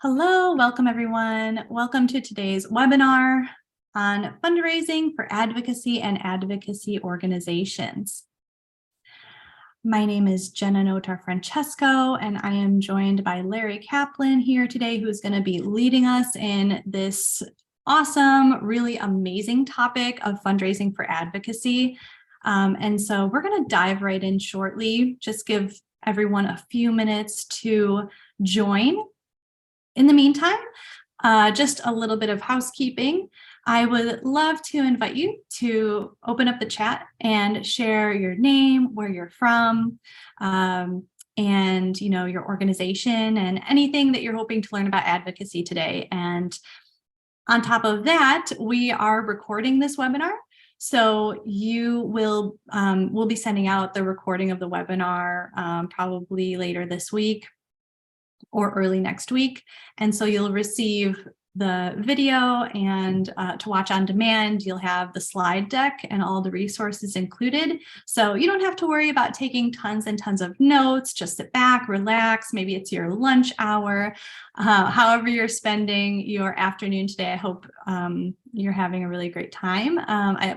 Hello, welcome everyone. Welcome to today's webinar on fundraising for advocacy and advocacy organizations. My name is Jenna Notar-Francesco, and I am joined by Larry Kaplan here today, who's going to be leading us in this awesome, really amazing topic of fundraising for advocacy. And so we're going to dive right in shortly, just give everyone a few minutes to join. In the meantime, just a little bit of housekeeping. I would love to invite you to open up the chat and share your name, where you're from, and your organization and anything that you're hoping to learn about advocacy today. And on top of that, we are recording this webinar. So you will we'll be sending out the recording of the webinar probably later this week or early next week. And so you'll receive the video and to watch on demand, you'll have the slide deck and all the resources included. So you don't have to worry about taking tons and tons of notes. Just sit back, relax. Maybe it's your lunch hour. However you're spending your afternoon today, I hope you're having a really great time.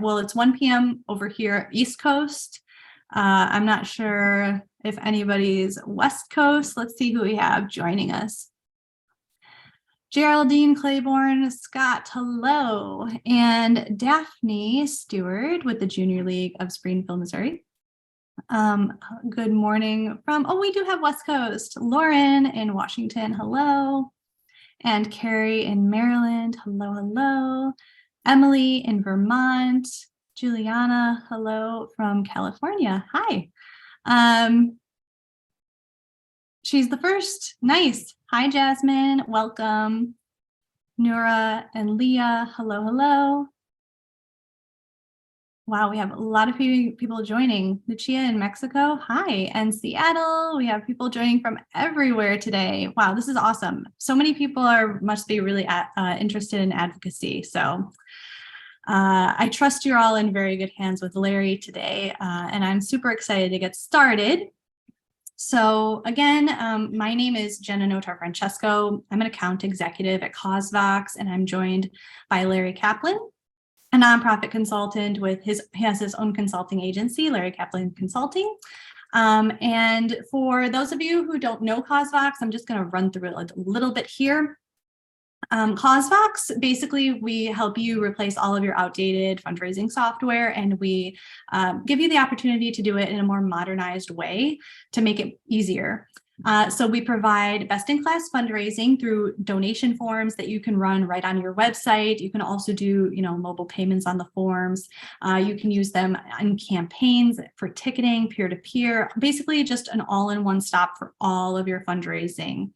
Well, it's 1 p.m. over here, East Coast. I'm not sure if anybody's West Coast. Let's see who we have joining us. Geraldine Claiborne, Scott, hello. And Daphne Stewart with the Junior League of Springfield, Missouri. Good morning from, we do have West Coast. Lauren in Washington, hello. And Carrie in Maryland, hello, hello. Emily in Vermont. Juliana, hello from California. Hi. She's the first. Nice. Hi, Jasmine. Welcome. Nura and Leah. Hello, hello. Wow, we have a lot of people joining. Lucia in Mexico. Hi. And Seattle. We have people joining from everywhere today. Wow, this is awesome. So many people must be really interested in advocacy. So I trust you're all in very good hands with Larry today, and I'm super excited to get started. So again, my name is Jenna Notar-Francesco. I'm an account executive at CauseVox, and I'm joined by Larry Kaplan, a nonprofit consultant he has his own consulting agency, Larry Kaplan Consulting. And for those of you who don't know CauseVox, I'm just going to run through it a little bit here. CauseVox, basically, we help you replace all of your outdated fundraising software, and we give you the opportunity to do it in a more modernized way to make it easier. So we provide best-in-class fundraising through donation forms that you can run right on your website. You can also do, mobile payments on the forms. You can use them in campaigns for ticketing, peer-to-peer, basically just an all-in-one stop for all of your fundraising.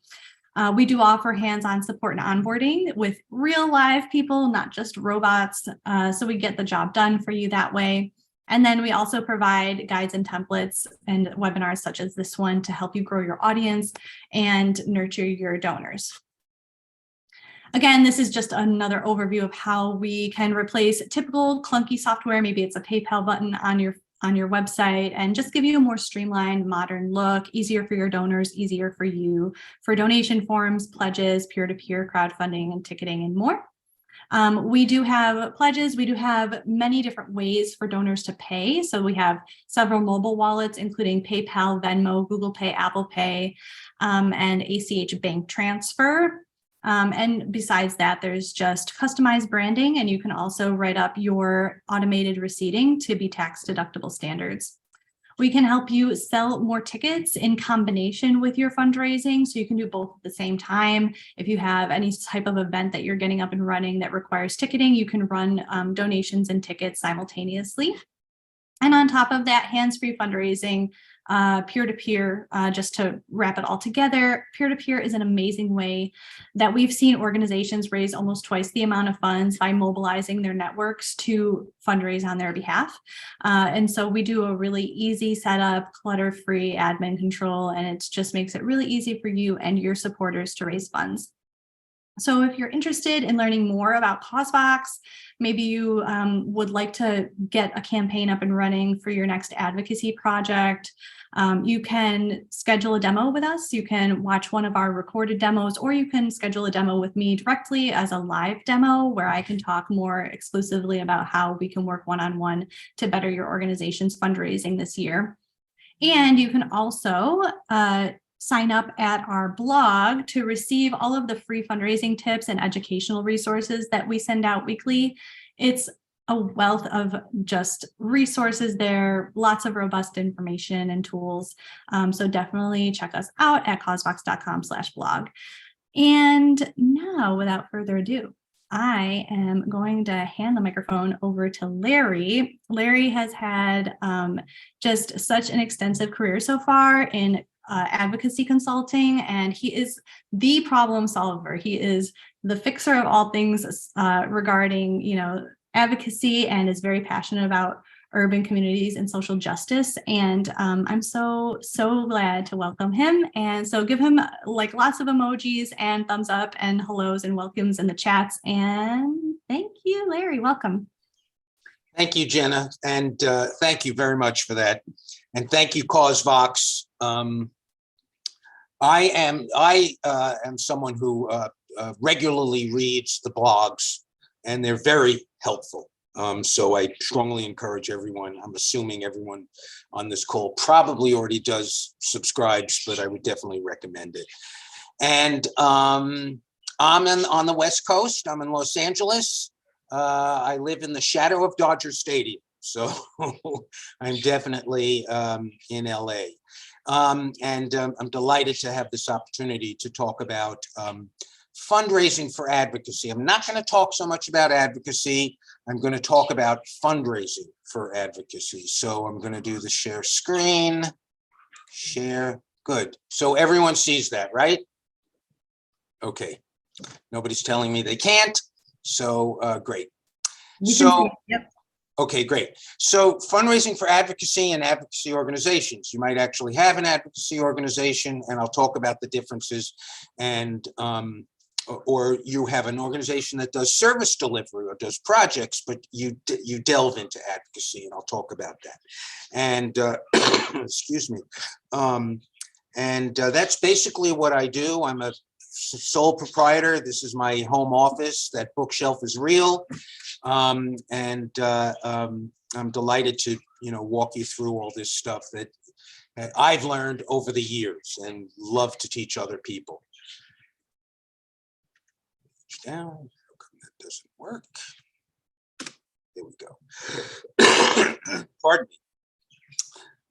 We do offer hands-on support and onboarding with real live people, not just robots. So we get the job done for you that way. And then we also provide guides and templates and webinars such as this one to help you grow your audience and nurture your donors. Again, this is just another overview of how we can replace typical clunky software. Maybe it's a PayPal button on your website, and just give you a more streamlined, modern look, easier for your donors, easier for you, for donation forms, pledges, peer-to-peer crowdfunding, and ticketing, and more. We do have pledges. We do have many different ways for donors to pay. So we have several mobile wallets, including PayPal, Venmo, Google Pay, Apple Pay, and ACH bank transfer. And besides that, there's just customized branding, and you can also write up your automated receipting to be tax deductible standards. We can help you sell more tickets in combination with your fundraising, so you can do both at the same time. If you have any type of event that you're getting up and running that requires ticketing, you can run donations and tickets simultaneously. And on top of that, hands-free fundraising, peer-to-peer, just to wrap it all together, peer-to-peer is an amazing way that we've seen organizations raise almost twice the amount of funds by mobilizing their networks to fundraise on their behalf. And so we do a really easy setup, clutter-free admin control, and it just makes it really easy for you and your supporters to raise funds. So if you're interested in learning more about CauseVox, maybe you would like to get a campaign up and running for your next advocacy project, you can schedule a demo with us. You can watch one of our recorded demos, or you can schedule a demo with me directly as a live demo where I can talk more exclusively about how we can work one-on-one to better your organization's fundraising this year. And you can also sign up at our blog to receive all of the free fundraising tips and educational resources that we send out weekly. It's a wealth of just resources there, lots of robust information and tools. So definitely check us out at causevox.com/blog. And now, without further ado, I am going to hand the microphone over to Larry. Larry has had just such an extensive career so far in advocacy consulting, and he is the problem solver. He is the fixer of all things regarding, advocacy, and is very passionate about urban communities and social justice. And I'm so glad to welcome him. And so give him lots of emojis and thumbs up and hellos and welcomes in the chats. And thank you, Larry. Welcome. Thank you, Jenna. And thank you very much for that. And thank you, CauseVox. I am someone who regularly reads the blogs, and they're very helpful. So I strongly encourage everyone. I'm assuming everyone on this call probably already does subscribes, but I would definitely recommend it. And I'm on the West Coast. I'm in Los Angeles. I live in the shadow of Dodger Stadium, so I'm definitely in LA. And I'm delighted to have this opportunity to talk about fundraising for advocacy. I'm not going to talk so much about advocacy. I'm going to talk about fundraising for advocacy. So I'm going to do the share screen. Share. Good. So everyone sees that, right? Okay. Nobody's telling me they can't. So great. So, yep. Okay, great. So fundraising for advocacy and advocacy organizations. You might actually have an advocacy organization, and I'll talk about the differences. And or you have an organization that does service delivery or does projects, but you delve into advocacy, and I'll talk about that. And excuse me. That's basically what I do. I'm a sole proprietor. This is my home office. That bookshelf is real. I'm delighted to, walk you through all this stuff that I've learned over the years and love to teach other people. Down. How come that doesn't work? There we go. Pardon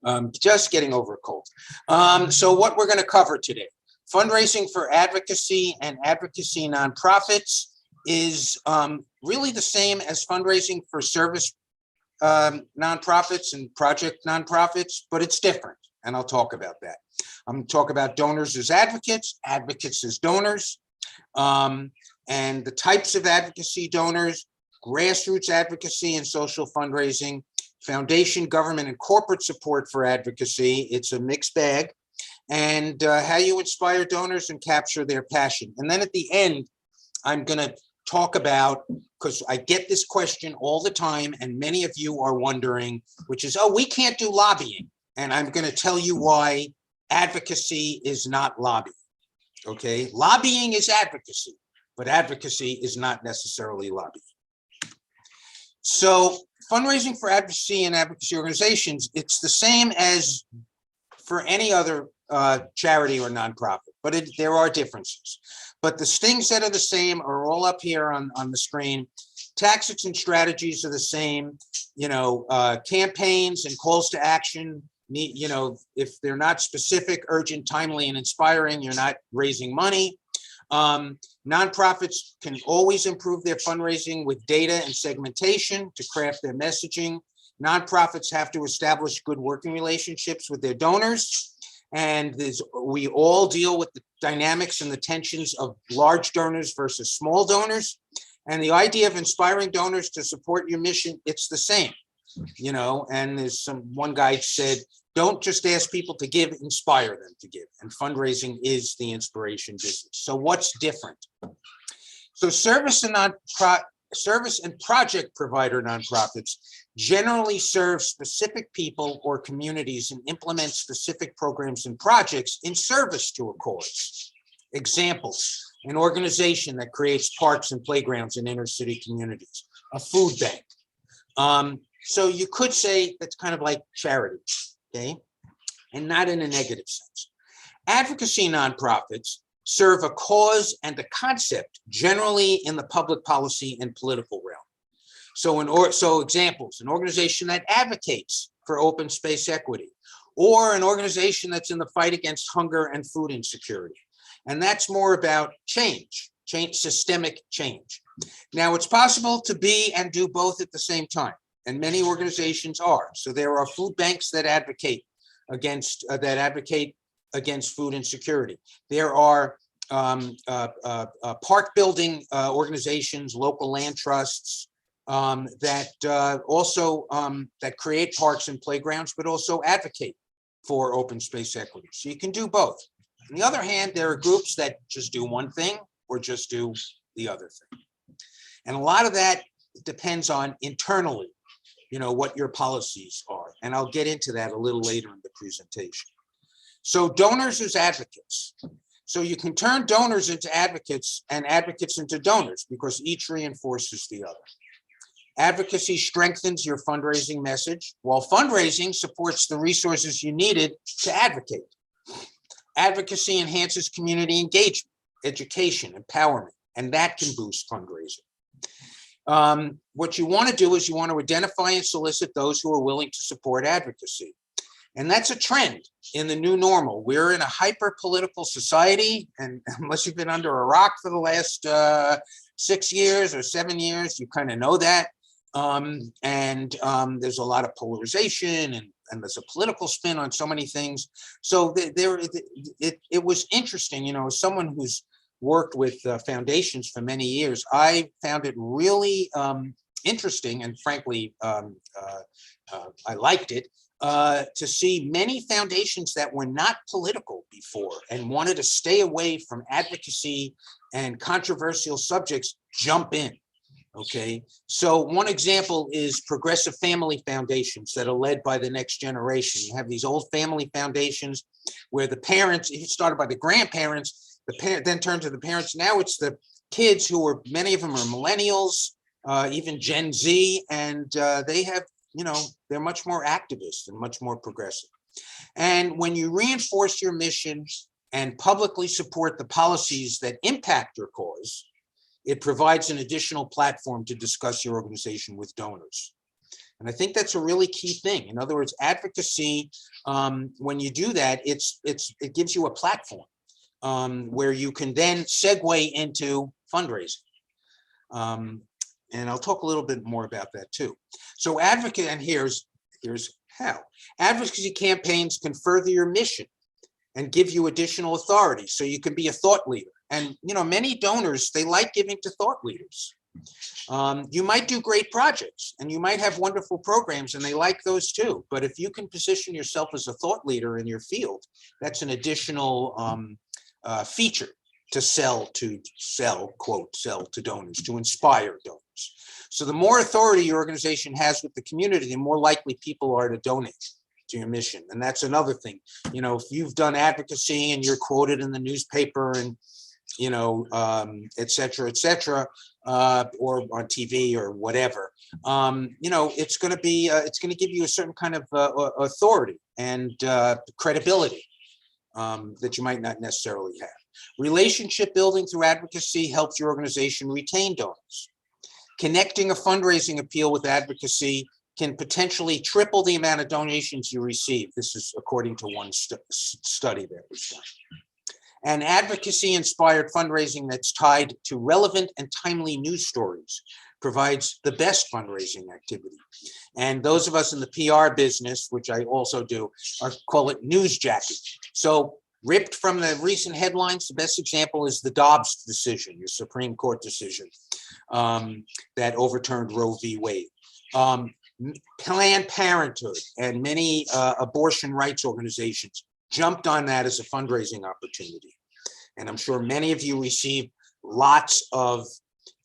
me. Just getting over a cold. So what we're going to cover today, fundraising for advocacy and advocacy nonprofits is really the same as fundraising for service nonprofits and project nonprofits, but it's different. And I'll talk about that. I'm going to talk about donors as advocates, advocates as donors, and the types of advocacy donors, grassroots advocacy and social fundraising, foundation, government, and corporate support for advocacy. It's a mixed bag. And how you inspire donors and capture their passion. And then at the end, I'm going to talk about, because I get this question all the time, and many of you are wondering, which is, oh, we can't do lobbying. And I'm going to tell you why advocacy is not lobbying. Okay, lobbying is advocacy, but advocacy is not necessarily lobbying. So fundraising for advocacy and advocacy organizations, it's the same as for any other charity or nonprofit, but there are differences. But the things that are the same are all up here on the screen. Tactics and strategies are the same. Campaigns and calls to action need, if they're not specific, urgent, timely, and inspiring, you're not raising money. Nonprofits can always improve their fundraising with data and segmentation to craft their messaging. Nonprofits have to establish good working relationships with their donors. And we all deal with the dynamics and the tensions of large donors versus small donors. And the idea of inspiring donors to support your mission, it's the same, and there's one guy said, don't just ask people to give, inspire them to give. And fundraising is the inspiration business. So what's different? So service and project provider nonprofits generally serve specific people or communities and implement specific programs and projects in service to a cause. Examples: an organization that creates parks and playgrounds in inner city communities, a food bank. So you could say that's kind of like charity, okay? And not in a negative sense. Advocacy nonprofits serve a cause and a concept, generally in the public policy and political realm. So examples: an organization that advocates for open space equity, or an organization that's in the fight against hunger and food insecurity. And that's more about change, systemic change. Now, it's possible to be and do both at the same time, and many organizations are. So there are food banks that advocate against food insecurity. There are park building organizations, local land trusts that also that create parks and playgrounds, but also advocate for open space equity. So you can do both. On the other hand, there are groups that just do one thing or just do the other thing. And a lot of that depends on internally, what your policies are. And I'll get into that a little later in the presentation. So donors as advocates. So you can turn donors into advocates and advocates into donors because each reinforces the other. Advocacy strengthens your fundraising message, while fundraising supports the resources you needed to advocate. Advocacy enhances community engagement, education, empowerment, and that can boost fundraising. What you want to do is you want to identify and solicit those who are willing to support advocacy. And that's a trend in the new normal. We're in a hyper-political society, and unless you've been under a rock for the last 6 years or 7 years, you kind of know that. There's a lot of polarization and there's a political spin on so many things. So it was interesting, as someone who's worked with foundations for many years, I found it really interesting, and frankly, I liked it, to see many foundations that were not political before and wanted to stay away from advocacy and controversial subjects jump in. Okay, so one example is progressive family foundations that are led by the next generation. You have these old family foundations where the parents, it started by the grandparents, the parent then turned to the parents. Now it's the kids who are, many of them are millennials, even Gen Z, and they have, they're much more activist and much more progressive. And when you reinforce your mission and publicly support the policies that impact your cause, it provides an additional platform to discuss your organization with donors. And I think that's a really key thing. In other words, advocacy, when you do that, it gives you a platform where you can then segue into fundraising. And I'll talk a little bit more about that too. So advocate, and here's how. Advocacy campaigns can further your mission and give you additional authority, so you can be a thought leader. And many donors, they like giving to thought leaders. You might do great projects and you might have wonderful programs, and they like those too. But if you can position yourself as a thought leader in your field, that's an additional feature to sell to donors, to inspire donors. So the more authority your organization has with the community, the more likely people are to donate to your mission. And that's another thing. If you've done advocacy and you're quoted in the newspaper and et cetera, or on TV or whatever, it's going to give you a certain kind of authority and credibility that you might not necessarily have. Relationship building through advocacy helps your organization retain donors. Connecting a fundraising appeal with advocacy can potentially triple the amount of donations you receive. This is according to one study that was done. And advocacy-inspired fundraising that's tied to relevant and timely news stories provides the best fundraising activity. And those of us in the PR business, which I also do, call it newsjacking. So ripped from the recent headlines, the best example is the Dobbs decision, the Supreme Court decision that overturned Roe v. Wade. Planned Parenthood and many abortion rights organizations jumped on that as a fundraising opportunity. And I'm sure many of you received lots of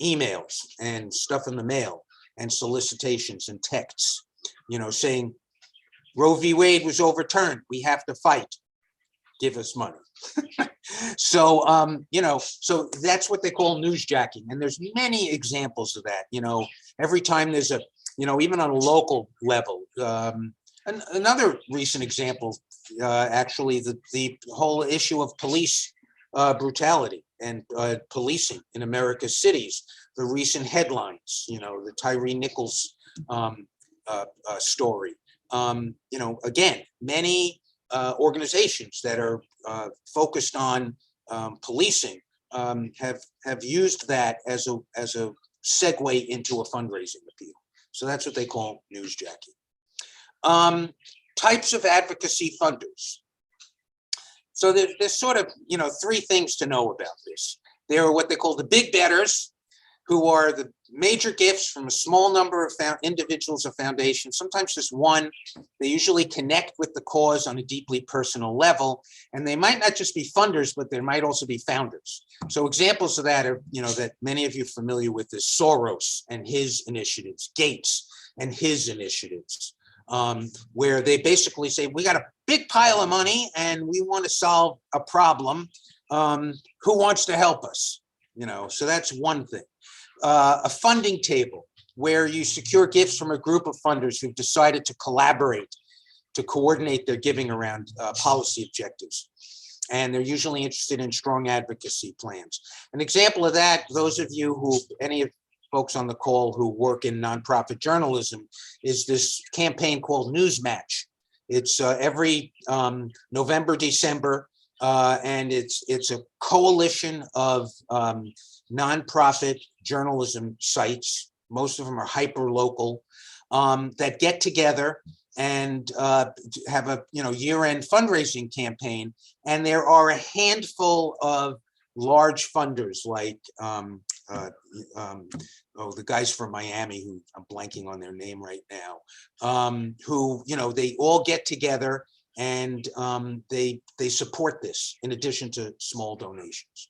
emails and stuff in the mail and solicitations and texts, saying Roe v. Wade was overturned. We have to fight. Give us money. So, so that's what they call newsjacking. And there's many examples of that. Every time there's a, even on a local level. Another recent example, actually, the whole issue of police brutality and policing in America's cities. The recent headlines, the Tyree Nichols story. Again, many organizations that are focused on policing have used that as a segue into a fundraising appeal. So that's what they call newsjacking. Types of advocacy funders. So there's sort of, three things to know about this. There are what they call the big bettors, who are the major gifts from a small number of individuals or foundations, sometimes just one. They usually connect with the cause on a deeply personal level, and they might not just be funders, but there might also be founders. So examples of that are, that many of you are familiar with is Soros and his initiatives, Gates and his initiatives, where they basically say, we got a big pile of money and we want to solve a problem. Who wants to help us? So that's one thing. A funding table where you secure gifts from a group of funders who've decided to collaborate, to coordinate their giving around policy objectives. And they're usually interested in strong advocacy plans. An example of that, those of you any of folks on the call who work in nonprofit journalism, is this campaign called Newsmatch. It's every November, December, and it's a coalition of nonprofit journalism sites. Most of them are hyper local, that get together and have a year-end fundraising campaign. And there are a handful of large funders like the guys from Miami, who I'm blanking on their name right now, who they all get together and they support this in addition to small donations.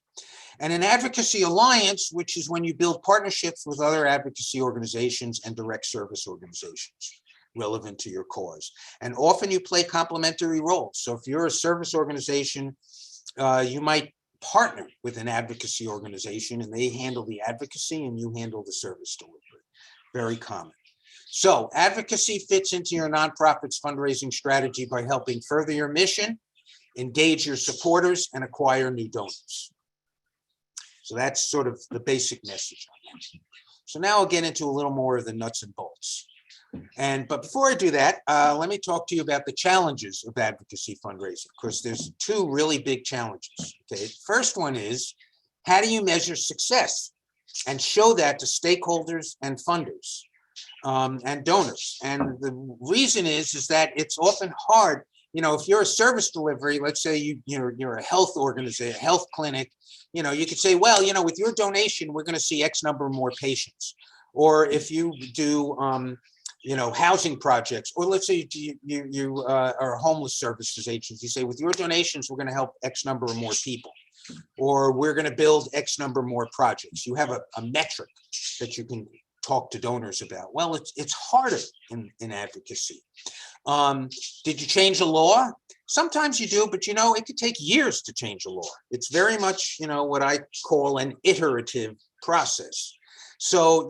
And an advocacy alliance, which is when you build partnerships with other advocacy organizations and direct service organizations relevant to your cause. And often you play complementary roles. So if you're a service organization, you might partner with an advocacy organization and they handle the advocacy and you handle the service delivery. Very common. So advocacy fits into your nonprofit's fundraising strategy by helping further your mission, engage your supporters, and acquire new donors. So that's sort of the basic message on that. So now I'll get into a little more of the nuts and bolts. But before I do that, let me talk to you about the challenges of advocacy fundraising, because there's two really big challenges. Okay, first one is, how do you measure success and show that to stakeholders and funders and donors? And the reason is that it's often hard. If you're a service delivery, let's say you're a health organization, a health clinic, you could say, well, with your donation, we're going to see X number more patients. Or if you do, housing projects, or let's say you are a homeless services agency, you say, with your donations, we're going to help X number of more people, or we're going to build X number more projects. You have a metric that you can talk to donors about. Well, it's harder in advocacy. Did you change a law? Sometimes you do, but it could take years to change a law. It's very much, what I call an iterative process. So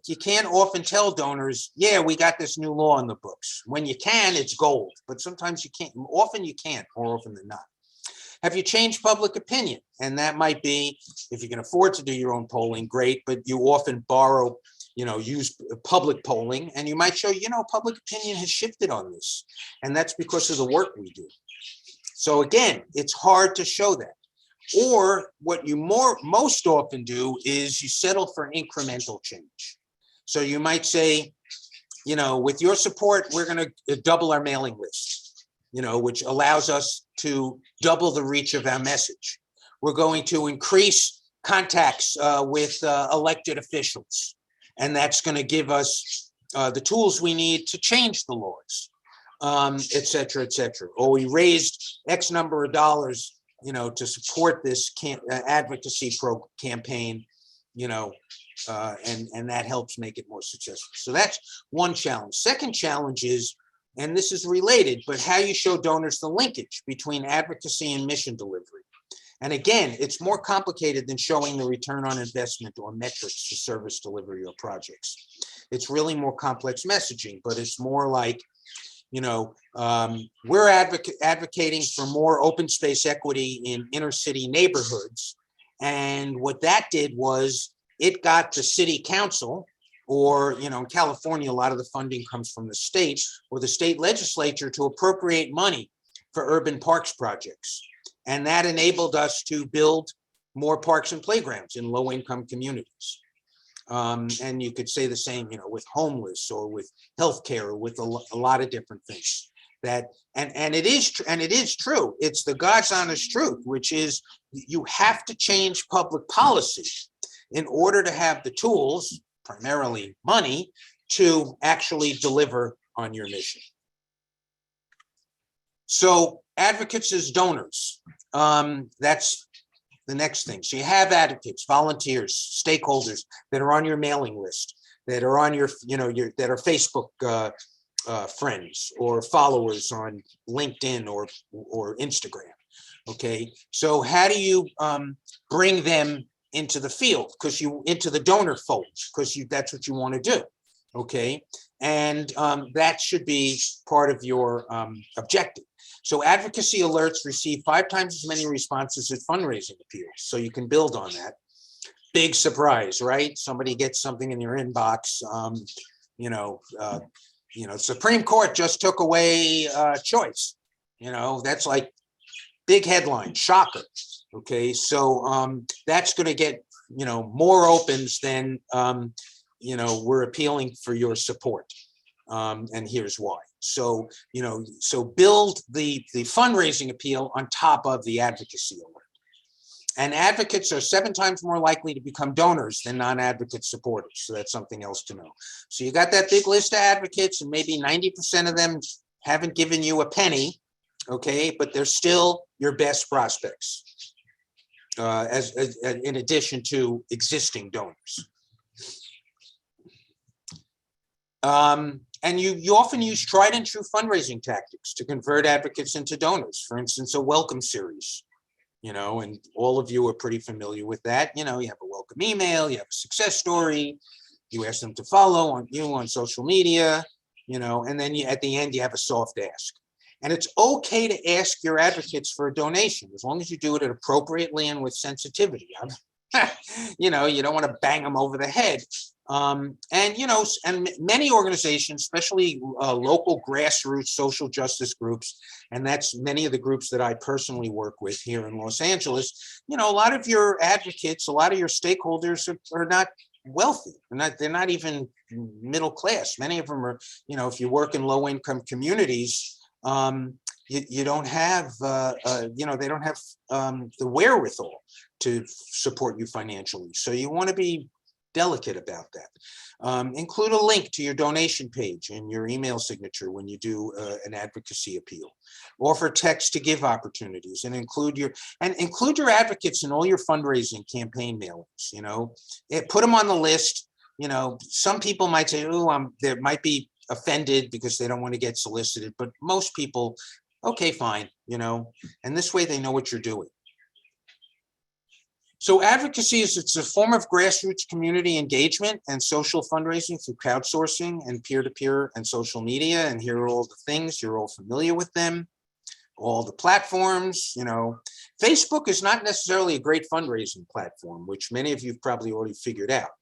you can't often tell donors, yeah, we got this new law in the books. When you can, it's gold, but sometimes you can't. Often you can't, more often than not. Have you changed public opinion? And that might be, if you can afford to do your own polling, great, but you often borrow, use public polling, and you might show, public opinion has shifted on this. And that's because of the work we do. So again, it's hard to show that. Or what you most often do is you settle for incremental change. So you might say, with your support, we're going to double our mailing list, which allows us to double the reach of our message. We're going to increase contacts with elected officials, and that's going to give us the tools we need to change the laws, et cetera, et cetera. Or we raised X number of dollars to support this advocacy campaign, and that helps make it more successful. So that's one challenge. Second challenge is, and this is related, but how you show donors the linkage between advocacy and mission delivery. And again, it's more complicated than showing the return on investment or metrics for service delivery or projects. It's really more complex messaging, but it's more like, we're advocating for more open space equity in inner city neighborhoods. And what that did was it got the city council, or, in California, a lot of the funding comes from the state or the state legislature, to appropriate money for urban parks projects. And that enabled us to build more parks and playgrounds in low-income communities. And you could say the same, with homeless or with healthcare or with a lot of different things. That and it is true. It's the God's honest truth, which is you have to change public policy in order to have the tools, primarily money, to actually deliver on your mission. So advocates as donors, that's the next thing. So you have advocates, volunteers, stakeholders that are on your mailing list, that are on your, that are Facebook friends or followers on LinkedIn or Instagram. Okay, so how do you bring them into the field, into the donor fold, because that's what you want to do. Okay, and that should be part of your objective. So advocacy alerts receive 5 times as many responses as fundraising appeals. So you can build on that. Big surprise, right? Somebody gets something in your inbox. Supreme Court just took away choice. That's like big headline, shocker. Okay, so that's going to get more opens than we're appealing for your support, and here's why. So build the fundraising appeal on top of the advocacy alert. And advocates are 7 times more likely to become donors than non-advocate supporters. So that's something else to know. So you got that big list of advocates, and maybe 90% of them haven't given you a penny, okay, but they're still your best prospects, in addition to existing donors. And you often use tried and true fundraising tactics to convert advocates into donors. For instance, a welcome series, and all of you are pretty familiar with that. You have a welcome email, you have a success story, you ask them to follow on social media, and then at the end you have a soft ask. And it's okay to ask your advocates for a donation as long as you do it appropriately and with sensitivity. You don't want to bang them over the head. And many organizations, especially local grassroots social justice groups, and that's many of the groups that I personally work with here in Los Angeles, a lot of your advocates, a lot of your stakeholders are not wealthy. They're not even middle class. Many of them are, if you work in low income communities, you don't have, they don't have the wherewithal to support you financially. So you want to be delicate about that. Include a link to your donation page in your email signature when you do an advocacy appeal. Offer text to give opportunities, and include your advocates in all your fundraising campaign mailings. Put them on the list. Some people might say, "Oh, they might be offended because they don't want to get solicited," but most people, okay, fine. And this way they know what you're doing. So advocacy it's a form of grassroots community engagement and social fundraising through crowdsourcing and peer-to-peer and social media. And here are all the things, you're all familiar with them, all the platforms. Facebook is not necessarily a great fundraising platform, which many of you have probably already figured out,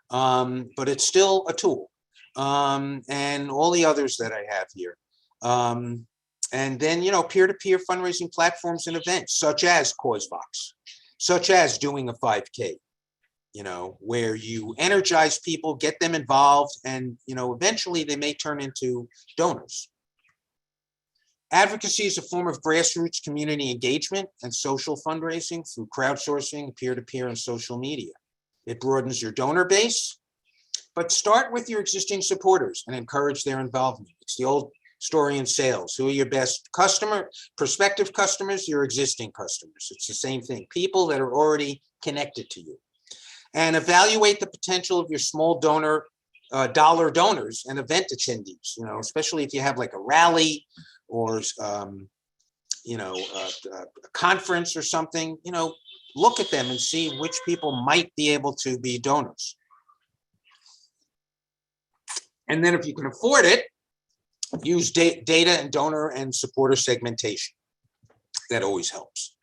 but it's still a tool. And all the others that I have here. And then, peer-to-peer fundraising platforms and events such as CauseVox, such as doing a 5K, where you energize people, get them involved, and, eventually they may turn into donors. Advocacy is a form of grassroots community engagement and social fundraising through crowdsourcing, peer-to-peer, and social media. It broadens your donor base, but start with your existing supporters and encourage their involvement. It's the old story in sales. Who are your best prospective customers? Your existing customers. It's the same thing. People that are already connected to you. And evaluate the potential of your small donor, dollar donors and event attendees, especially if you have like a rally or, a conference or something, look at them and see which people might be able to be donors. And then if you can afford it, use data and donor and supporter segmentation. That always helps.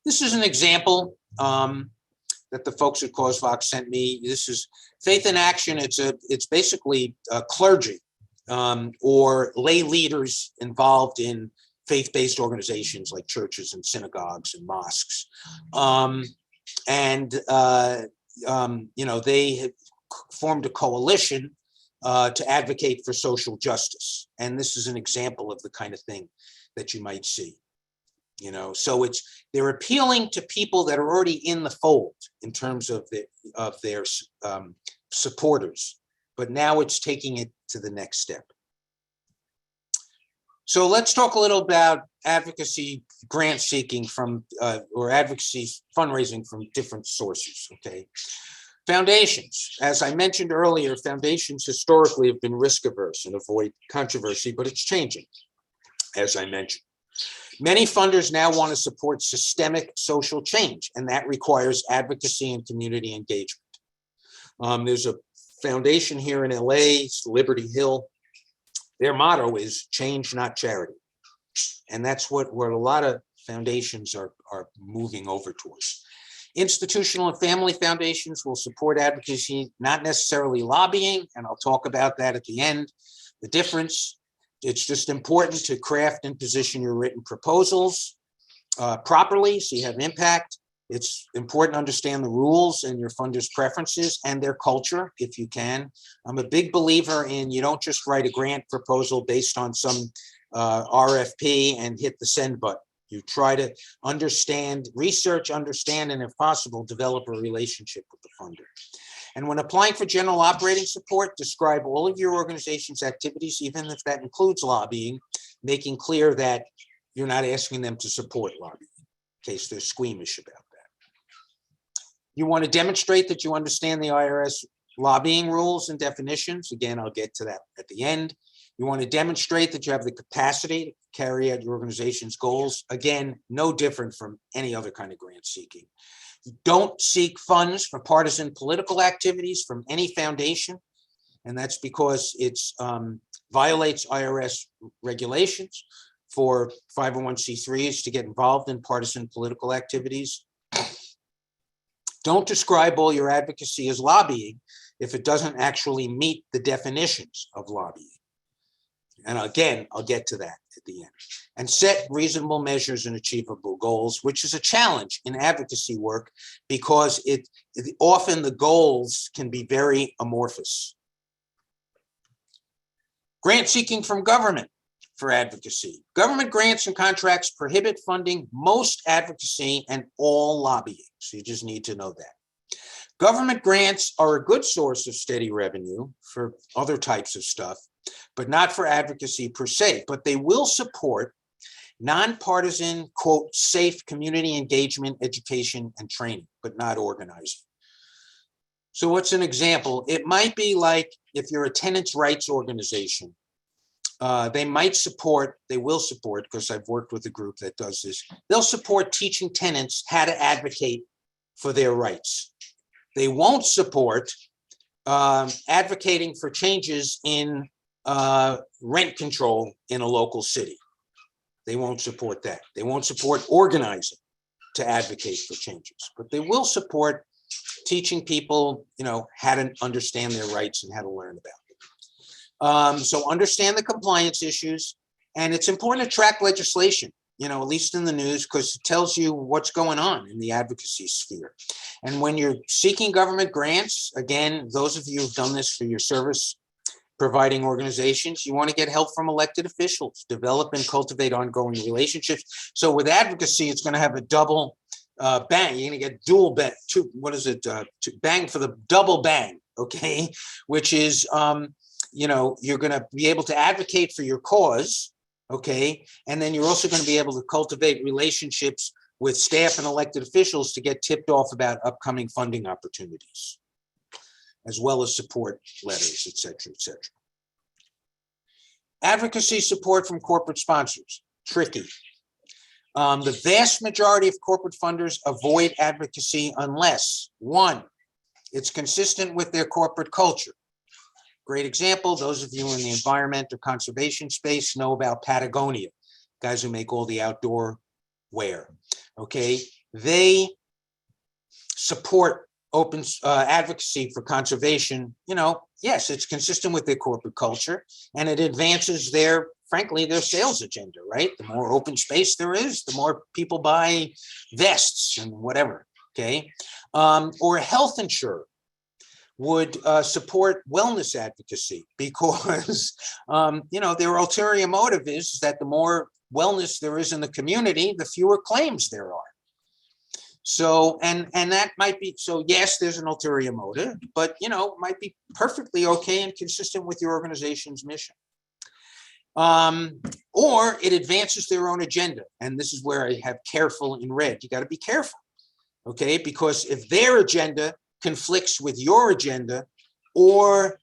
This is an example that the folks at CauseVox sent me. This is Faith in Action. It's basically clergy or lay leaders involved in faith-based organizations like churches and synagogues and mosques. They have formed a coalition to advocate for social justice. And this is an example of the kind of thing that you might see. So they're appealing to people that are already in the fold in terms of their supporters, but now it's taking it to the next step. So let's talk a little about advocacy grant seeking or advocacy fundraising from different sources, okay? Foundations, as I mentioned earlier, foundations historically have been risk averse and avoid controversy, but it's changing, as I mentioned. Many funders now want to support systemic social change, and that requires advocacy and community engagement. There's a foundation here in LA, it's Liberty Hill. Their motto is change, not charity. And that's where a lot of foundations are moving over towards. Institutional and family foundations will support advocacy, not necessarily lobbying, and I'll talk about that at the end. The difference, it's just important to craft and position your written proposals properly so you have impact. It's important to understand the rules and your funders' preferences and their culture, if you can. I'm a big believer in you don't just write a grant proposal based on some RFP and hit the send button. You try to research, understand, and if possible, develop a relationship with the funder. And when applying for general operating support, describe all of your organization's activities, even if that includes lobbying, making clear that you're not asking them to support lobbying, in case they're squeamish about that. You want to demonstrate that you understand the IRS lobbying rules and definitions. Again, I'll get to that at the end. You want to demonstrate that you have the capacity to carry out your organization's goals. Again, no different from any other kind of grant seeking. Don't seek funds for partisan political activities from any foundation, and that's because it violates IRS regulations for 501c3s to get involved in partisan political activities. Don't describe all your advocacy as lobbying if it doesn't actually meet the definitions of lobbying. And again, I'll get to that at the end. And set reasonable measures and achievable goals, which is a challenge in advocacy work because often the goals can be very amorphous. Grant seeking from government for advocacy. Government grants and contracts prohibit funding most advocacy and all lobbying. So you just need to know that. Government grants are a good source of steady revenue for other types of stuff, but not for advocacy per se, but they will support nonpartisan, quote, safe community engagement, education, and training, but not organizing. So what's an example? It might be like if you're a tenants' rights organization, they will support, because I've worked with a group that does this, they'll support teaching tenants how to advocate for their rights. They won't support advocating for changes in rent control in a local city. They won't support that. They won't support organizing to advocate for changes, but they will support teaching people, how to understand their rights and how to learn about them. So understand the compliance issues, and it's important to track legislation, at least in the news, because it tells you what's going on in the advocacy sphere. And when you're seeking government grants, again, those of you who've done this for your service providing organizations, you want to get help from elected officials, develop and cultivate ongoing relationships. So with advocacy, it's going to have a double bang. You're going to get dual bang, bang for the double bang, okay? Which is, you're going to be able to advocate for your cause, okay? And then you're also going to be able to cultivate relationships with staff and elected officials to get tipped off about upcoming funding opportunities, as well as support letters, et cetera, et cetera. Advocacy support from corporate sponsors, tricky. The vast majority of corporate funders avoid advocacy unless, one, it's consistent with their corporate culture. Great example, those of you in the environment or conservation space know about Patagonia, guys who make all the outdoor wear, okay? They support open advocacy for conservation. You know, yes, it's consistent with their corporate culture and it advances their, frankly, their sales agenda, right? The more open space there is, the more people buy vests and whatever, okay? Or a health insurer would support wellness advocacy because, you know, their ulterior motive is that the more wellness there is in the community, the fewer claims there are. So, and that might be, so yes, there's an ulterior motive, but, you know, it might be perfectly okay and consistent with your organization's mission. Or it advances their own agenda. And this is where I have careful in red. You got to be careful, okay? Because if their agenda conflicts with your agenda or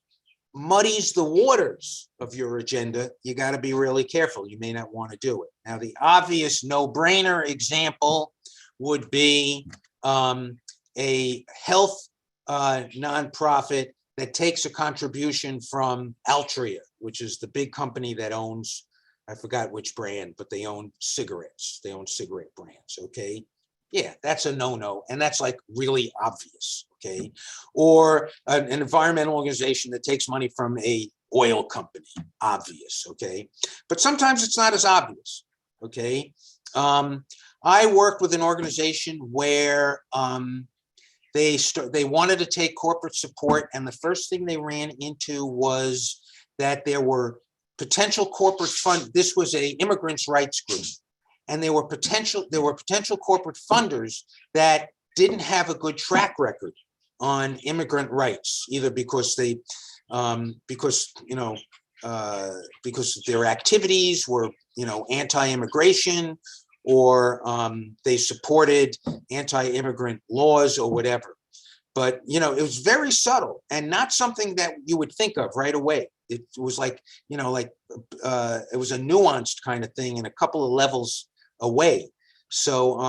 muddies the waters of your agenda, you got to be really careful. You may not want to do it. Now, the obvious no-brainer example would be a health nonprofit that takes a contribution from Altria, which is the big company that owns, I forgot which brand, but they own cigarettes. They own cigarette brands, okay? Yeah, that's a no-no, and that's like really obvious, okay? Or an environmental organization that takes money from a oil company, obvious, okay? But sometimes it's not as obvious, okay? I worked with an organization where they wanted to take corporate support, and the first thing they ran into was that there were potential corporate fund. This was a immigrants' rights group, and there were potential corporate funders that didn't have a good track record on immigrant rights, either because they because their activities were anti-immigration, or they supported anti-immigrant laws or whatever. But it was very subtle and not something that you would think of right away. It was like it was a nuanced kind of thing and a couple of levels away. So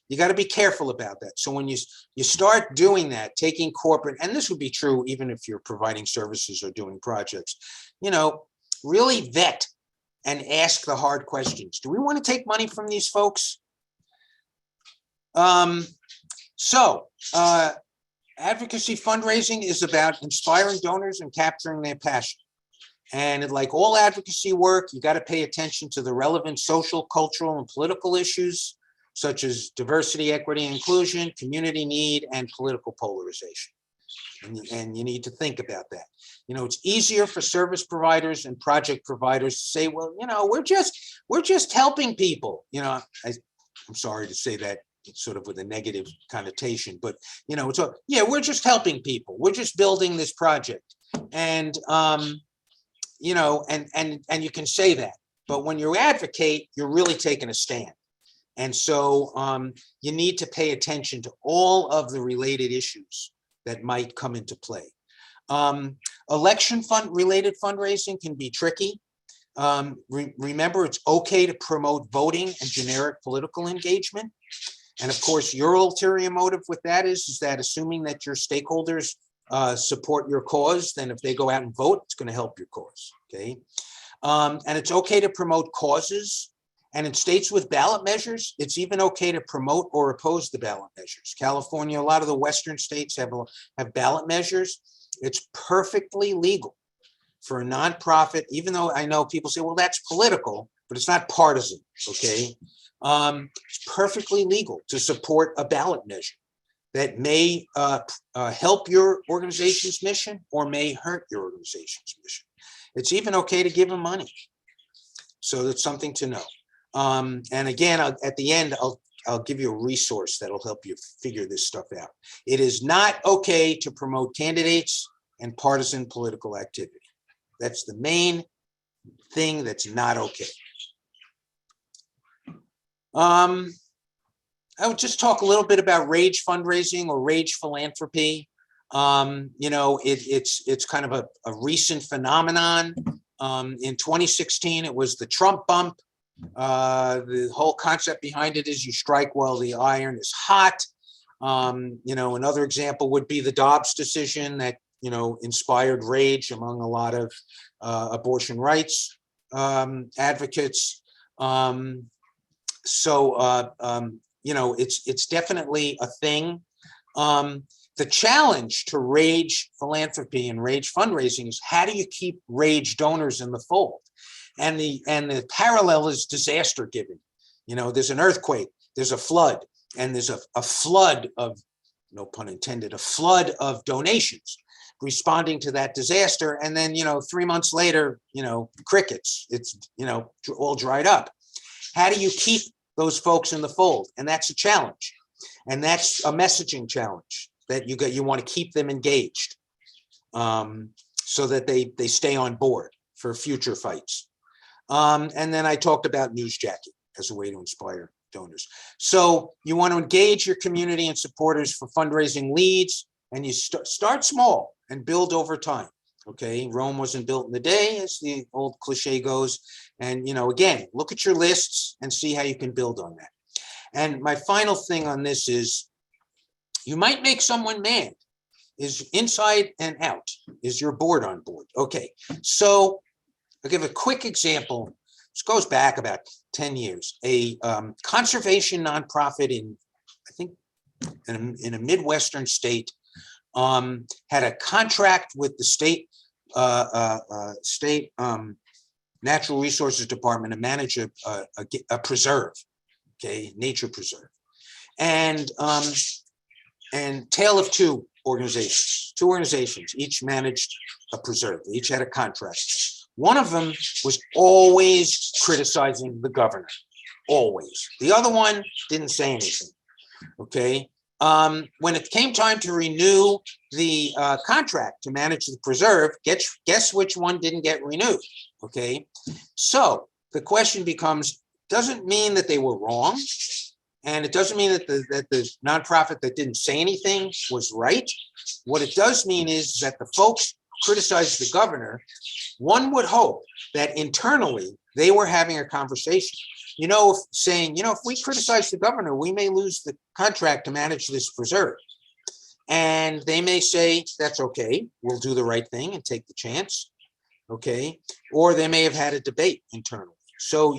you got to be careful about that. So when you start doing that, taking corporate, and this would be true even if you're providing services or doing projects, really vet and ask the hard questions. Do we want to take money from these folks? Advocacy fundraising is about inspiring donors and capturing their passion. And like all advocacy work, you got to pay attention to the relevant social, cultural, and political issues, such as diversity, equity, inclusion, community need, and political polarization. And you need to think about that. It's easier for service providers and project providers to say, well, we're just helping people. I'm sorry to say that sort of with a negative connotation, but we're just helping people. We're just building this project, and and you can say that, but when you advocate, you're really taking a stand. And so you need to pay attention to all of the related issues that might come into play. Election related fundraising can be tricky. Remember, it's okay to promote voting and generic political engagement. And of course, your ulterior motive with that is that assuming that your stakeholders support your cause, then if they go out and vote, it's going to help your cause, okay? And it's okay to promote causes. And in states with ballot measures, it's even okay to promote or oppose the ballot measures. California, a lot of the Western states have ballot measures. It's perfectly legal for a nonprofit, even though I know people say, well, that's political, but it's not partisan, okay? It's perfectly legal to support a ballot measure that may help your organization's mission or may hurt your organization's mission. It's even okay to give them money. So that's something to know. And again, at the end, I'll give you a resource that'll help you figure this stuff out. It is not okay to promote candidates and partisan political activity. That's the main thing that's not okay. I would just talk a little bit about rage fundraising or rage philanthropy. It's kind of a recent phenomenon. In 2016, it was the Trump bump. The whole concept behind it is you strike while the iron is hot. Another example would be the Dobbs decision that, inspired rage among a lot of abortion rights advocates. It's definitely a thing. The challenge to rage philanthropy and rage fundraising is, how do you keep rage donors in the fold? And the parallel is disaster giving. There's an earthquake, there's a flood, and there's a flood of, no pun intended, a flood of donations responding to that disaster. And then, 3 months later, crickets, it's, all dried up. How do you keep those folks in the fold? And that's a challenge. And that's a messaging challenge, that you want to keep them engaged, so that they stay on board for future fights. And then I talked about newsjacking as a way to inspire donors. So you want to engage your community and supporters for fundraising leads, and you start small and build over time. Okay, Rome wasn't built in a day, as the old cliche goes. And, again, look at your lists and see how you can build on that. And my final thing on this is, you might make someone mad. Is inside and out, is your board on board? Okay, so I'll give a quick example. This goes back about 10 years. A conservation nonprofit in, I think, in a Midwestern state, had a contract with the state Natural Resources Department to manage a preserve, okay, nature preserve, and tale of two organizations, each managed a preserve. They each had a contract. One of them was always criticizing the governor, always. The other one didn't say anything, okay? When it came time to renew the contract to manage the preserve, guess which one didn't get renewed, okay? So the question becomes, doesn't mean that they were wrong, and it doesn't mean that the nonprofit that didn't say anything was right. What it does mean is that the folks criticized the governor. One would hope that internally they were having a conversation, saying, if we criticize the governor, we may lose the contract to manage this preserve. And they may say, that's okay, we'll do the right thing and take the chance, okay? Or they may have had a debate internally. So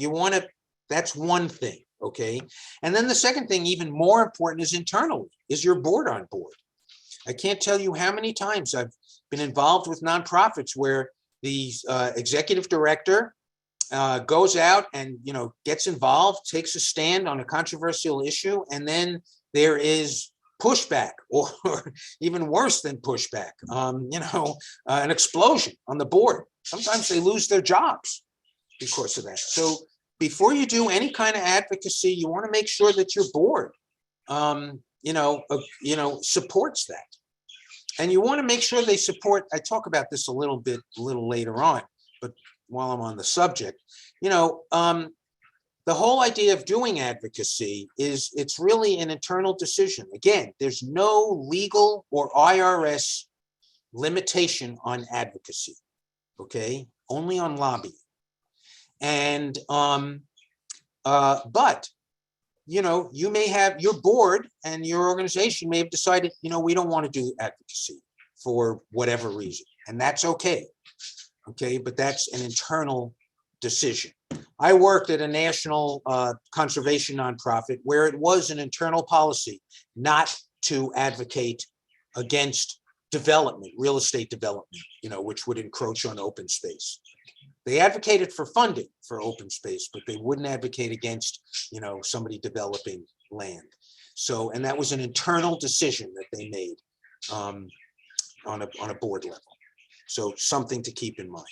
that's one thing, okay? And then the second thing, even more important, is internally, is your board on board. I can't tell you how many times I've been involved with nonprofits where the executive director goes out and gets involved, takes a stand on a controversial issue, and then there is pushback, or even worse than pushback, an explosion on the board. Sometimes they lose their jobs because of that. So before you do any kind of advocacy, you want to make sure that your board supports that. And you want to make sure they support, I talk about this a little later on, but while I'm on the subject, the whole idea of doing advocacy is, it's really an internal decision. Again, there's no legal or IRS limitation on advocacy, okay? Only on lobbying. And, but you may have, your board and your organization may have decided, we don't want to do advocacy for whatever reason, and that's okay. Okay, but that's an internal decision. I worked at a national conservation nonprofit where it was an internal policy not to advocate against development, real estate development, which would encroach on open space. They advocated for funding for open space, but they wouldn't advocate against, somebody developing land. So, and that was an internal decision that they made on a board level. So something to keep in mind.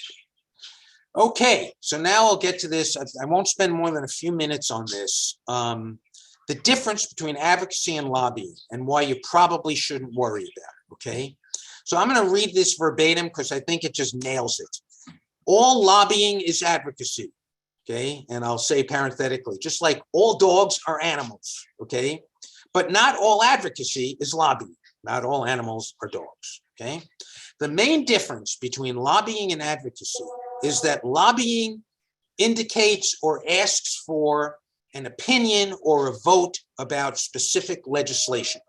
Okay, so now I'll get to this. I won't spend more than a few minutes on this. The difference between advocacy and lobbying, and why you probably shouldn't worry about it, okay? So I'm going to read this verbatim because I think it just nails it. All lobbying is advocacy. okay? And I'll say parenthetically, just like all dogs are animals, okay? But not all advocacy is lobbying. Not all animals are dogs, okay? The main difference between lobbying and advocacy is that lobbying indicates or asks for an opinion or a vote about specific legislation.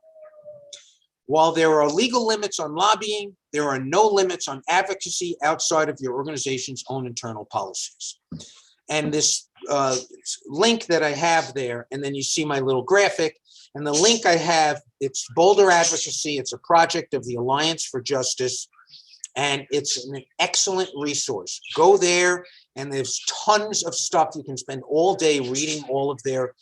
While there are legal limits on lobbying, there are no limits on advocacy outside of your organization's own internal policies. And this link that I have there, and then you see my little graphic, and the link I have, it's Boulder Advocacy. It's a project of the Alliance for Justice, and it's an excellent resource. Go there, and there's tons of stuff. You can spend all day reading all of their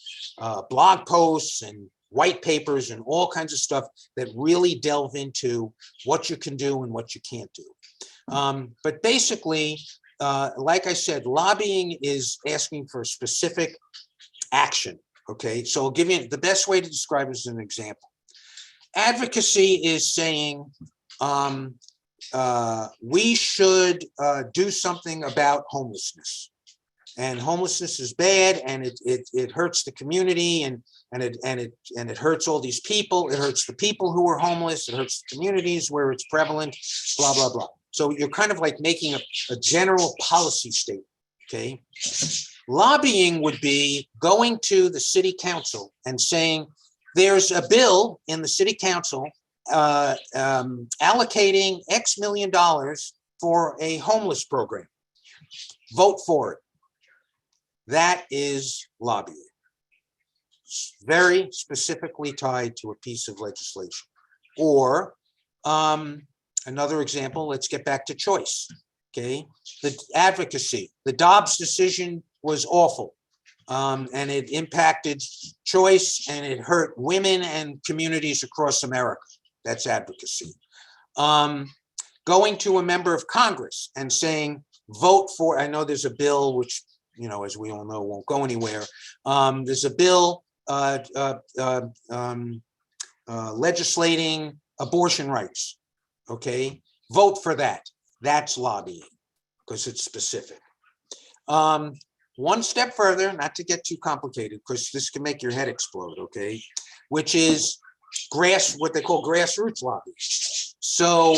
blog posts and white papers and all kinds of stuff that really delve into what you can do and what you can't do. But basically, like I said, lobbying is asking for specific action, okay? So I'll give you the best way to describe it as an example. Advocacy is saying, we should do something about homelessness. And homelessness is bad, and it hurts the community, and it hurts all these people. It hurts the people who are homeless. It hurts the communities where it's prevalent. Blah blah blah. So you're kind of like making a general policy statement. Okay. Lobbying would be going to the city council and saying, "There's a bill in the city council allocating X million dollars for a homeless program. Vote for it." That is lobbying. It's very specifically tied to a piece of legislation. Or another example, let's get back to choice. Okay, the advocacy. The Dobbs decision was awful, and it impacted choice, and it hurt women and communities across America. That's advocacy. Going to a member of Congress and saying, vote for, I know there's a bill which, you know, as we all know, won't go anywhere. There's a bill legislating abortion rights. Okay, vote for that. That's lobbying because it's specific. One step further, not to get too complicated, because this can make your head explode. Okay, which is what they call grassroots lobbying. So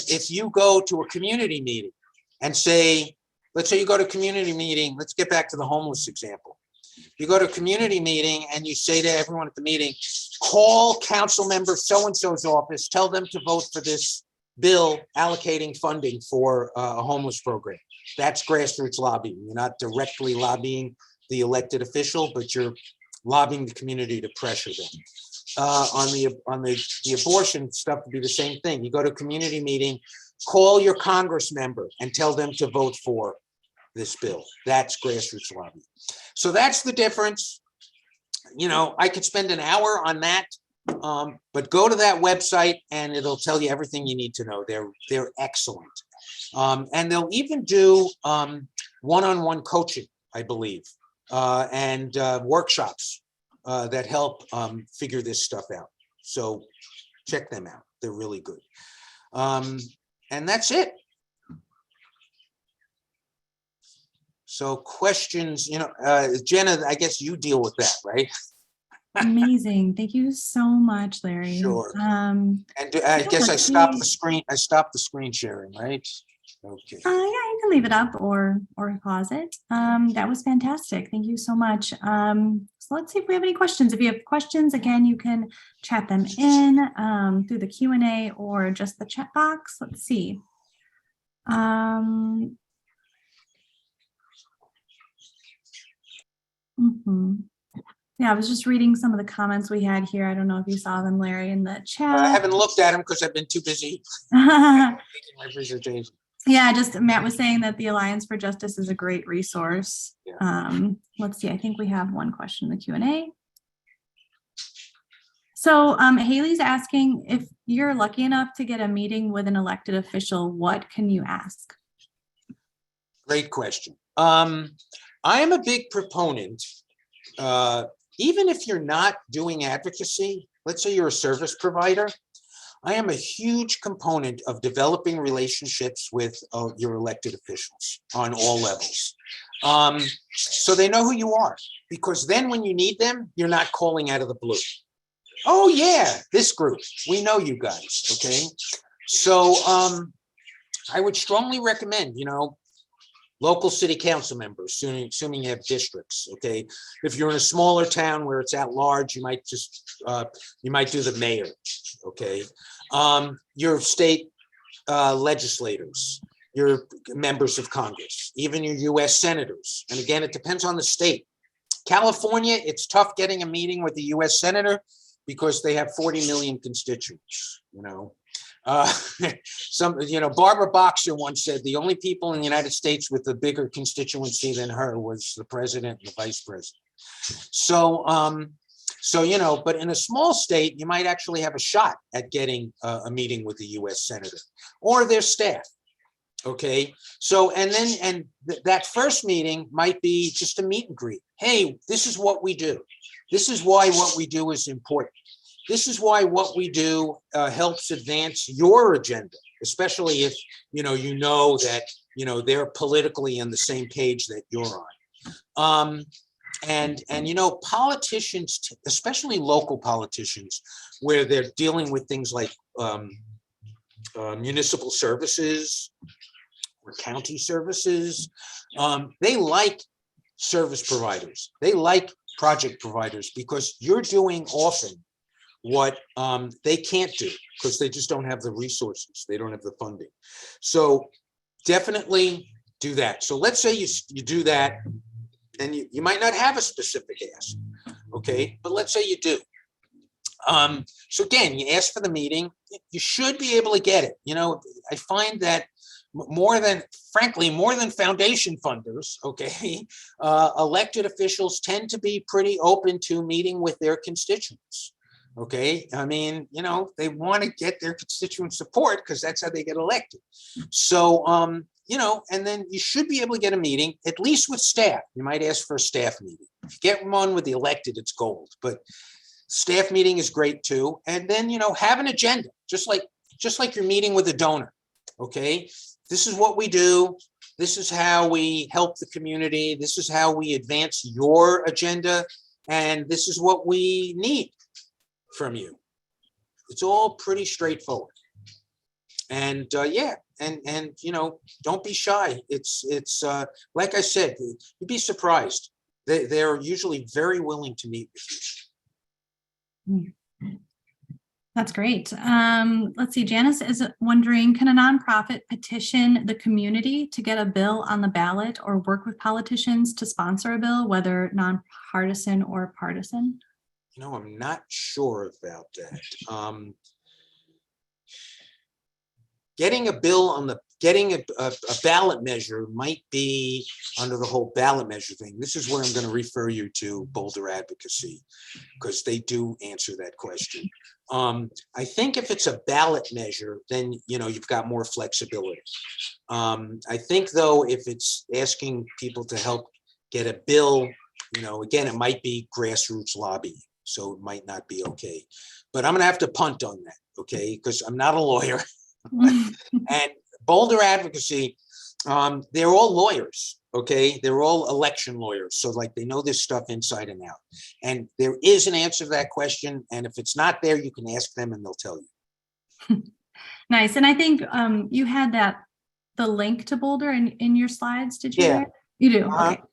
if you go to a community meeting and say, let's say you go to a community meeting, let's get back to the homeless example. You go to a community meeting and you say to everyone at the meeting, call council member so-and-so's office, tell them to vote for this bill allocating funding for a homeless program. That's grassroots lobbying. You're not directly lobbying the elected official, but you're lobbying the community to pressure them. On the abortion stuff would be the same thing. You go to a community meeting, call your Congress member and tell them to vote for this bill. That's grassroots lobbying. So that's the difference. You know, I could spend an hour on that, but go to that website and it'll tell you everything you need to know. They're excellent. And they'll even do one-on-one coaching, I believe, and workshops that help figure this stuff out. So check them out. They're really good. And that's it. So questions, you know, Jenna, I guess you deal with that, right? Amazing. Thank you so much, Larry. Sure. And I guess I stopped the screen. I stopped the screen sharing, right? Okay. Yeah, you can leave it up or pause it. That was fantastic. Thank you so much. So let's see if we have any questions. If you have questions, again, you can chat them in through the Q&A or just the chat box. Let's see. Yeah, I was just reading some of the comments we had here. I don't know if you saw them, Larry, in the chat. I haven't looked at them because I've been too busy making my presentation. Yeah, just Matt was saying that the Alliance for Justice is a great resource. Yeah. Let's see, I think we have one question in the Q&A. So Haley's asking, if you're lucky enough to get a meeting with an elected official, what can you ask? Great question. I am a big proponent, even if you're not doing advocacy, let's say you're a service provider, I am a huge component of developing relationships with your elected officials on all levels. So they know who you are, because then when you need them, you're not calling out of the blue. Oh yeah, this group, we know you guys, okay? So I would strongly recommend, local city council members, assuming you have districts, okay? If you're in a smaller town where it's at large, you might do the mayor, okay? Your state legislators, your members of Congress, even your US senators. And again, it depends on the state. California, it's tough getting a meeting with the US senator because they have 40 million constituents, Barbara Boxer once said the only people in the United States with a bigger constituency than her was the president and the vice president. So, but in a small state, you might actually have a shot at getting a meeting with the US senator or their staff. Okay, so that first meeting might be just a meet and greet. Hey, this is what we do. This is why what we do is important. This is why what we do helps advance your agenda, especially if you know that they're politically on the same page that you're on. And politicians, especially local politicians, where they're dealing with things like municipal services or county services, they like service providers. They like project providers because you're doing often what they can't do because they just don't have the resources. They don't have the funding. So definitely do that. So let's say you do that, and you might not have a specific ask, okay? But let's say you do. So again, you ask for the meeting, you should be able to get it. I find that more than foundation funders, okay, elected officials tend to be pretty open to meeting with their constituents. Okay, I mean, they want to get their constituent support because that's how they get elected. So, and then you should be able to get a meeting, at least with staff. You might ask for a staff meeting. If you get one with the elected, it's gold. But staff meeting is great too. And then, have an agenda, just like you're meeting with a donor. Okay, this is what we do. This is how we help the community. This is how we advance your agenda. And this is what we need from you. It's all pretty straightforward. And and don't be shy. It's like I said, you'd be surprised. They're usually very willing to meet with you. That's great. Let's see, Janice is wondering, can a nonprofit petition the community to get a bill on the ballot or work with politicians to sponsor a bill, whether nonpartisan or partisan? I'm not sure about that. Getting a bill on getting a ballot measure might be under the whole ballot measure thing. This is where I'm going to refer you to Boulder Advocacy, because they do answer that question. I think if it's a ballot measure, then you've got more flexibility. I think though, if it's asking people to help get a bill, again, it might be grassroots lobbying. So it might not be okay, but I'm gonna have to punt on that, okay? Because I'm not a lawyer. And Boulder Advocacy, they're all lawyers, okay? They're all election lawyers. So like they know this stuff inside and out. And there is an answer to that question. And if it's not there, you can ask them and they'll tell you. Nice. And I think you had the link to Boulder in your slides, did you? Yeah. You do, okay.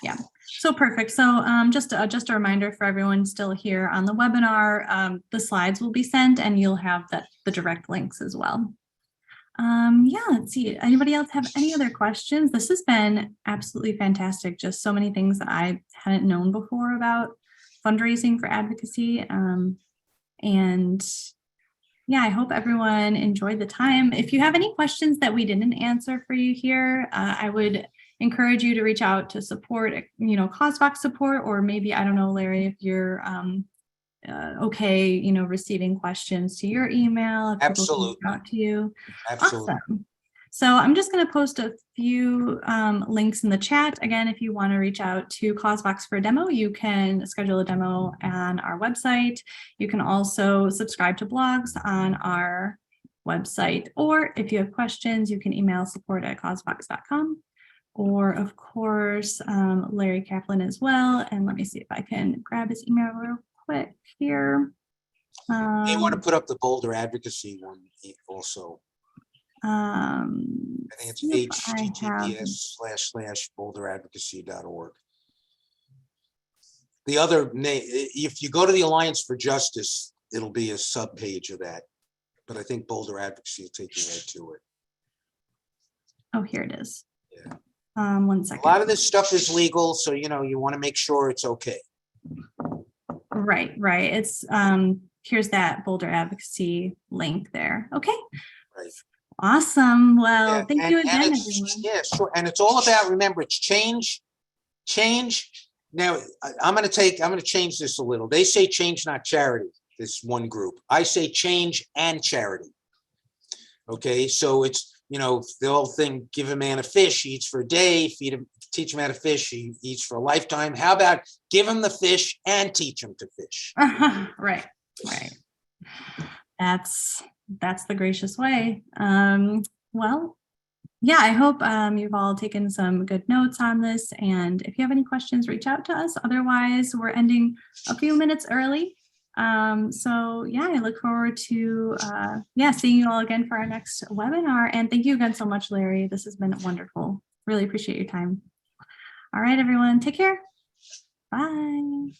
Yeah. So perfect. So just a reminder for everyone still here on the webinar, the slides will be sent and you'll have the direct links as well. Yeah, let's see. Anybody else have any other questions? This has been absolutely fantastic. Just so many things that I hadn't known before about fundraising for advocacy. And yeah, I hope everyone enjoyed the time. If you have any questions that we didn't answer for you here, I would encourage you to reach out to support, CauseVox support, or maybe, I don't know, Larry, if you're okay, receiving questions to your email. If Absolutely. people can reach out to you. Absolutely. Awesome. So I'm just going to post a few links in the chat. Again, if you want to reach out to CauseVox for a demo, you can schedule a demo on our website. You can also subscribe to blogs on our website, or if you have questions, you can email support@causevox.com. Or of course, Larry Kaplan as well. And let me see if I can grab his email real quick here. You want to put up the Boulder Advocacy one also. I think it's https://boulderadvocacy.org. The other name, if you go to the Alliance for Justice, it'll be a sub page of that. But I think Boulder Advocacy will take you right to it. Oh, here it is. Yeah. 1 second. A lot of this stuff is legal, so you want to make sure it's okay. Right. It's here's that Boulder Advocacy link there. Okay. Right. Awesome. Well, Yeah, thank you again, everyone. Yeah, sure. And it's all about, remember, it's change. Now, I'm going to change this a little. They say change, not charity, this one group. I say change and charity. Okay, so it's, the whole thing, give a man a fish, he eats for a day, teach him how to fish, he eats for a lifetime. How about give him the fish and teach him to fish? Right. That's the gracious way. Well, yeah, I hope you've all taken some good notes on this. And if you have any questions, reach out to us. Otherwise, we're ending a few minutes early. So yeah, I look forward to seeing you all again for our next webinar. And thank you again so much, Larry. This has been wonderful. Really appreciate your time. All right, everyone, take care. Bye.